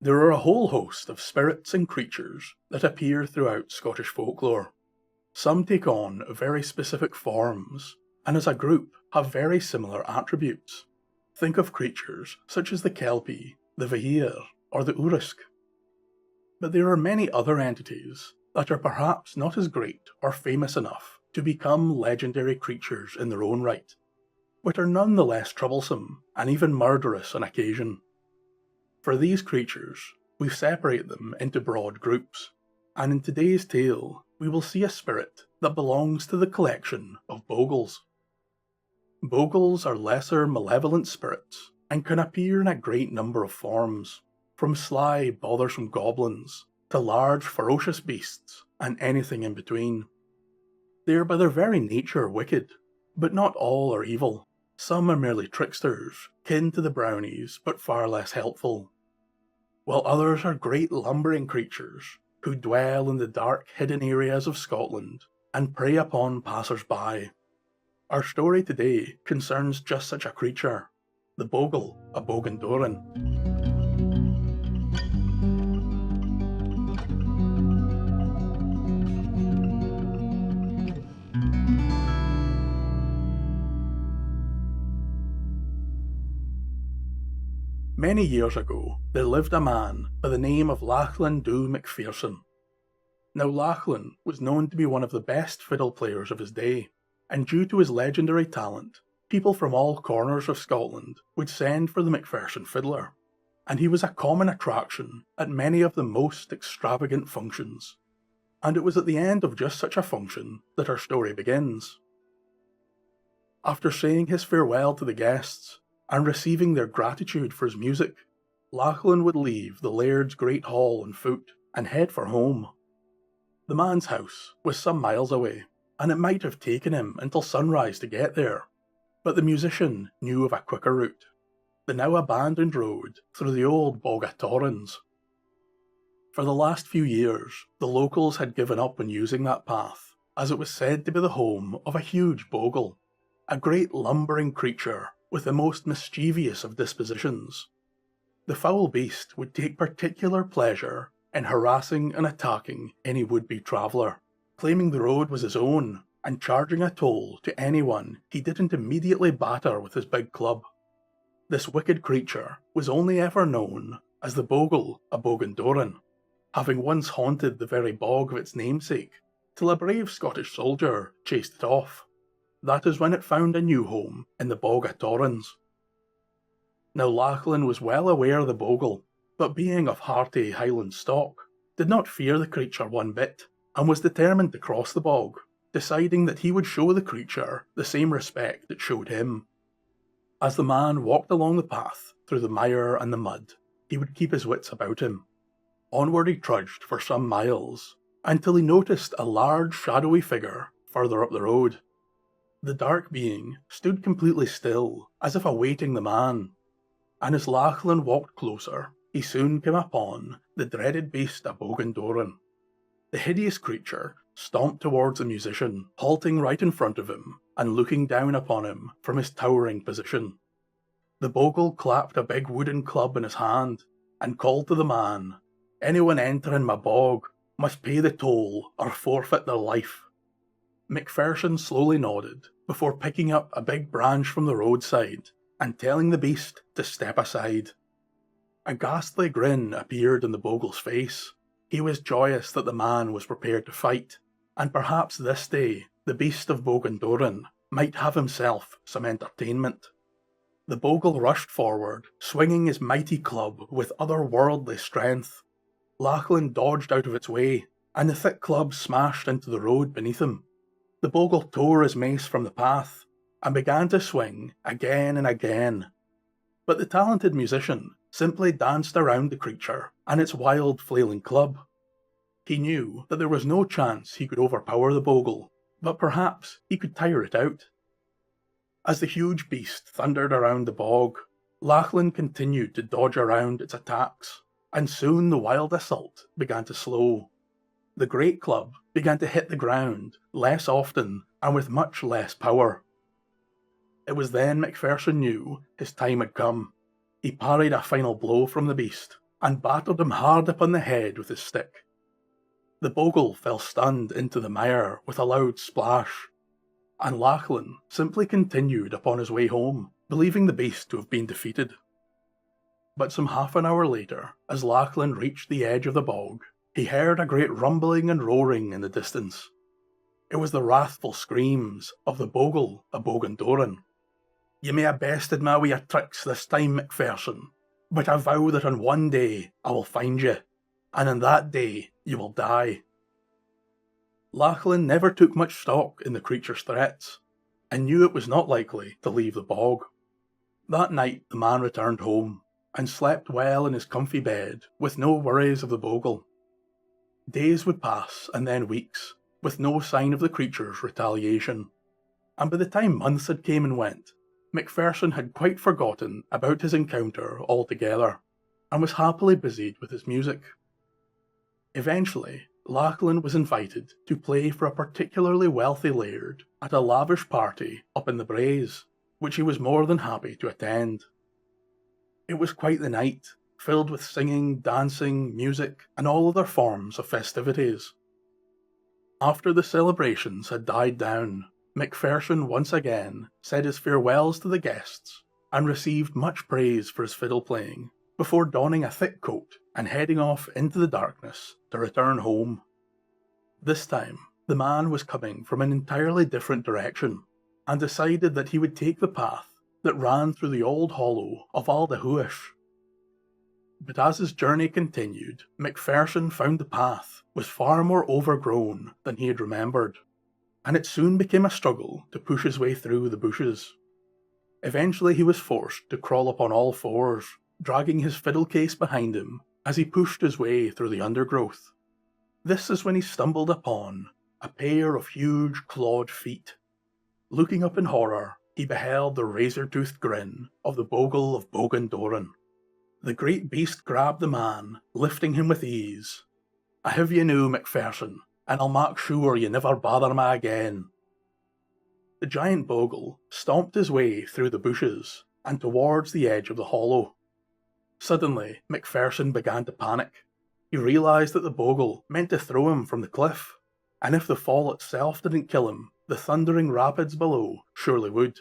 There are a whole host of spirits and creatures that appear throughout Scottish folklore. Some take on very specific forms, and as a group have very similar attributes. Think of creatures such as the kelpie, the bhehier, or the Urisk. But there are many other entities that are perhaps not as great or famous enough to become legendary creatures in their own right, but are nonetheless troublesome and even murderous on occasion. For these creatures, we separate them into broad groups, and in today's tale we will see a spirit that belongs to the collection of Bogles. Bogles are lesser malevolent spirits and can appear in a great number of forms, from sly bothersome goblins to large ferocious beasts and anything in between. They are by their very nature wicked, but not all are evil. Some are merely tricksters, kin to the brownies but far less helpful, while others are great lumbering creatures who dwell in the dark hidden areas of Scotland and prey upon passersby. Our story today concerns just such a creature, the Bogle of Bogandoran. Many years ago, there lived a man by the name of Lachlan Dhu Macpherson. Now Lachlan was known to be one of the best fiddle players of his day, and due to his legendary talent, people from all corners of Scotland would send for the Macpherson fiddler, and he was a common attraction at many of the most extravagant functions. And it was at the end of just such a function that our story begins. After saying his farewell to the guests, and receiving their gratitude for his music, Lachlan would leave the laird's great hall on foot and head for home. The man's house was some miles away, and it might have taken him until sunrise to get there, but the musician knew of a quicker route, the now abandoned road through the old Bog of Torrens. For the last few years, the locals had given up on using that path, as it was said to be the home of a huge bogle, a great lumbering creature with the most mischievous of dispositions. The foul beast would take particular pleasure in harassing and attacking any would-be traveller, claiming the road was his own and charging a toll to anyone he didn't immediately batter with his big club. This wicked creature was only ever known as the Bogle of Bogandoran, having once haunted the very bog of its namesake, till a brave Scottish soldier chased it off. That is when it found a new home in the Bog of Torrens. Now Lachlan was well aware of the Bogle, but being of hearty Highland stock, did not fear the creature one bit, and was determined to cross the bog, deciding that he would show the creature the same respect it showed him. As the man walked along the path through the mire and the mud, he would keep his wits about him. Onward he trudged for some miles, until he noticed a large shadowy figure further up the road. The dark being stood completely still, as if awaiting the man, and as Lachlan walked closer, he soon came upon the dreaded beast of Bogandoran. The hideous creature stomped towards the musician, halting right in front of him and looking down upon him from his towering position. The Bogle clapped a big wooden club in his hand and called to the man, "Anyone entering my bog must pay the toll or forfeit their life." Macpherson slowly nodded before picking up a big branch from the roadside and telling the beast to step aside. A ghastly grin appeared in the Bogle's face. He was joyous that the man was prepared to fight, and perhaps this day the beast of Bogandoran might have himself some entertainment. The Bogle rushed forward, swinging his mighty club with otherworldly strength. Lachlan dodged out of its way, and the thick club smashed into the road beneath him. The Bogle tore his mace from the path, and began to swing again and again. But the talented musician simply danced around the creature and its wild flailing club. He knew that there was no chance he could overpower the Bogle, but perhaps he could tire it out. As the huge beast thundered around the bog, Lachlan continued to dodge around its attacks, and soon the wild assault began to slow. The great club began to hit the ground less often and with much less power. It was then Macpherson knew his time had come. He parried a final blow from the beast, and battered him hard upon the head with his stick. The Bogle fell stunned into the mire with a loud splash, and Lachlan simply continued upon his way home, believing the beast to have been defeated. But some half an hour later, as Lachlan reached the edge of the bog, he heard a great rumbling and roaring in the distance. It was the wrathful screams of the Bogle of Bogandoran. "You may have bested me with your tricks this time, Macpherson, but I vow that on one day I will find you, and on that day you will die." Lachlan never took much stock in the creature's threats, and knew it was not likely to leave the bog. That night the man returned home, and slept well in his comfy bed, with no worries of the Bogle. Days would pass, and then weeks, with no sign of the creature's retaliation, and by the time months had came and went, Macpherson had quite forgotten about his encounter altogether, and was happily busied with his music. Eventually, Lachlan was invited to play for a particularly wealthy laird at a lavish party up in the Braes, which he was more than happy to attend. It was quite the night, filled with singing, dancing, music, and all other forms of festivities. After the celebrations had died down, Macpherson once again said his farewells to the guests, and received much praise for his fiddle playing, before donning a thick coat and heading off into the darkness to return home. This time, the man was coming from an entirely different direction, and decided that he would take the path that ran through the old hollow of Aldahuish. But as his journey continued, Macpherson found the path was far more overgrown than he had remembered, and it soon became a struggle to push his way through the bushes. Eventually he was forced to crawl upon all fours, dragging his fiddle case behind him as he pushed his way through the undergrowth. This is when he stumbled upon a pair of huge clawed feet. Looking up in horror, he beheld the razor-toothed grin of the Bogle of Bogandoran. The great beast grabbed the man, lifting him with ease. "I have you now, Macpherson, and I'll make sure you never bother me again." The giant Bogle stomped his way through the bushes and towards the edge of the hollow. Suddenly, Macpherson began to panic. He realised that the Bogle meant to throw him from the cliff, and if the fall itself didn't kill him, the thundering rapids below surely would.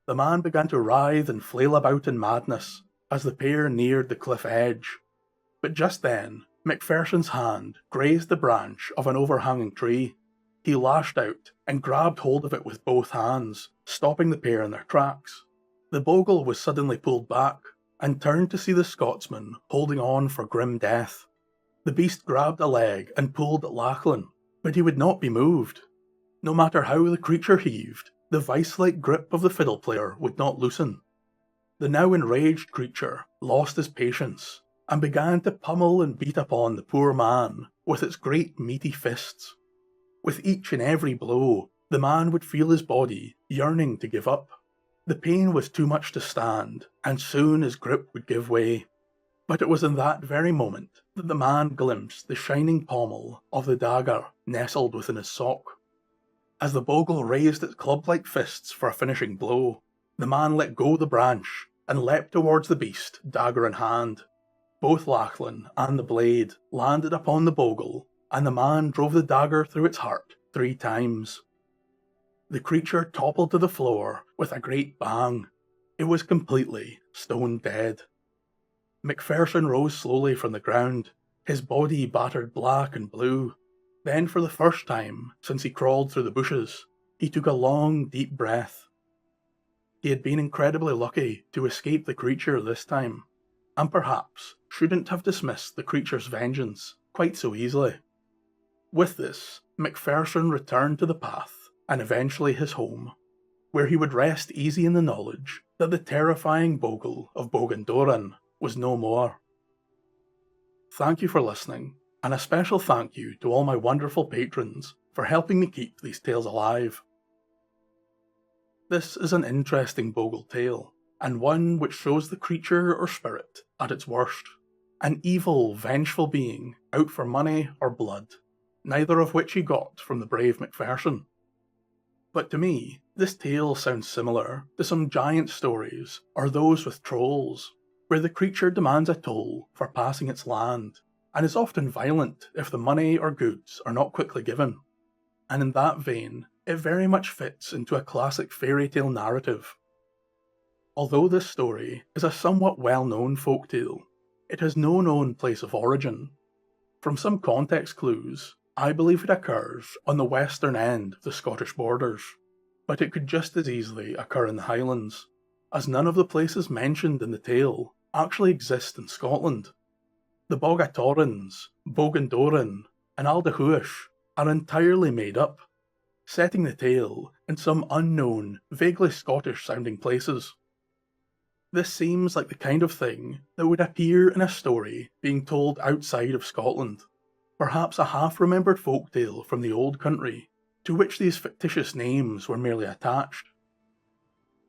The man began to writhe and flail about in madness as the pair neared the cliff edge. But just then, Macpherson's hand grazed the branch of an overhanging tree. He lashed out and grabbed hold of it with both hands, stopping the pair in their tracks. The Bogle was suddenly pulled back, and turned to see the Scotsman holding on for grim death. The beast grabbed a leg and pulled at Lachlan, but he would not be moved. No matter how the creature heaved, the vice-like grip of the fiddle player would not loosen. The now enraged creature lost his patience, and began to pummel and beat upon the poor man with its great meaty fists. With each and every blow, the man would feel his body yearning to give up. The pain was too much to stand, and soon his grip would give way. But it was in that very moment that the man glimpsed the shining pommel of the dagger nestled within his sock. As the Bogle raised its club-like fists for a finishing blow, the man let go the branch and leapt towards the beast, dagger in hand. Both Lachlan and the blade landed upon the Bogle, and the man drove the dagger through its heart 3 times. The creature toppled to the floor with a great bang. It was completely stone dead. Macpherson rose slowly from the ground, his body battered black and blue. Then, for the first time since he crawled through the bushes, he took a long, deep breath. He had been incredibly lucky to escape the creature this time, and perhaps shouldn't have dismissed the creature's vengeance quite so easily. With this, Macpherson returned to the path, and eventually his home, where he would rest easy in the knowledge that the terrifying Bogle of Bogandoran was no more. Thank you for listening, and a special thank you to all my wonderful patrons for helping me keep these tales alive. This is an interesting Bogle tale, and one which shows the creature or spirit at its worst, an evil, vengeful being out for money or blood, neither of which he got from the brave Macpherson. But to me, this tale sounds similar to some giant stories or those with trolls. where the creature demands a toll for passing its land, and is often violent if the money or goods are not quickly given. And in that vein, it very much fits into a classic fairy tale narrative. Although this story is a somewhat well-known folktale, it has no known place of origin. From some context clues, I believe it occurs on the western end of the Scottish borders, but it could just as easily occur in the Highlands, as none of the places mentioned in the tale actually exist in Scotland. The Bogatorans, Bogandoran, and Aldahuish are entirely made up, setting the tale in some unknown, vaguely Scottish-sounding places. This seems like the kind of thing that would appear in a story being told outside of Scotland, perhaps a half-remembered folktale from the old country, to which these fictitious names were merely attached.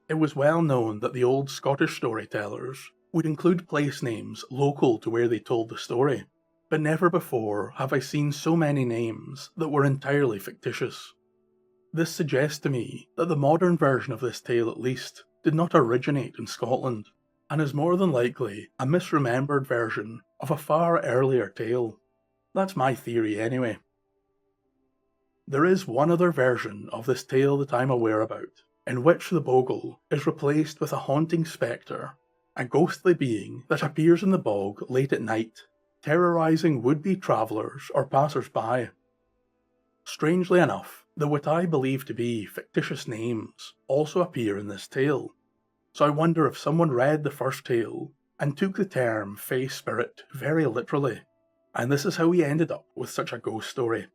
It was well known that the old Scottish storytellers would include place names local to where they told the story, but never before have I seen so many names that were entirely fictitious. This suggests to me that the modern version of this tale at least did not originate in Scotland, and is more than likely a misremembered version of a far earlier tale. That's my theory anyway. There is one other version of this tale that I'm aware about, in which the Bogle is replaced with a haunting spectre, a ghostly being that appears in the bog late at night, terrorising would-be travellers or passers-by. Strangely enough, the what I believe to be fictitious names also appear in this tale, so I wonder if someone read the first tale and took the term Fey Spirit very literally, and this is how we ended up with such a ghost story.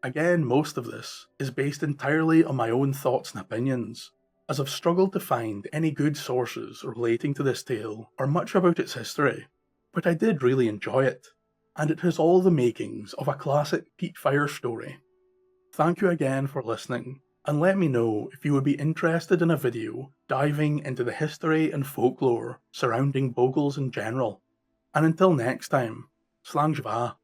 Again, most of this is based entirely on my own thoughts and opinions, as I've struggled to find any good sources relating to this tale or much about its history, but I did really enjoy it, and it has all the makings of a classic peat fire story. Thank you again for listening, and let me know if you would be interested in a video diving into the history and folklore surrounding Bogles in general. And until next time, slán va.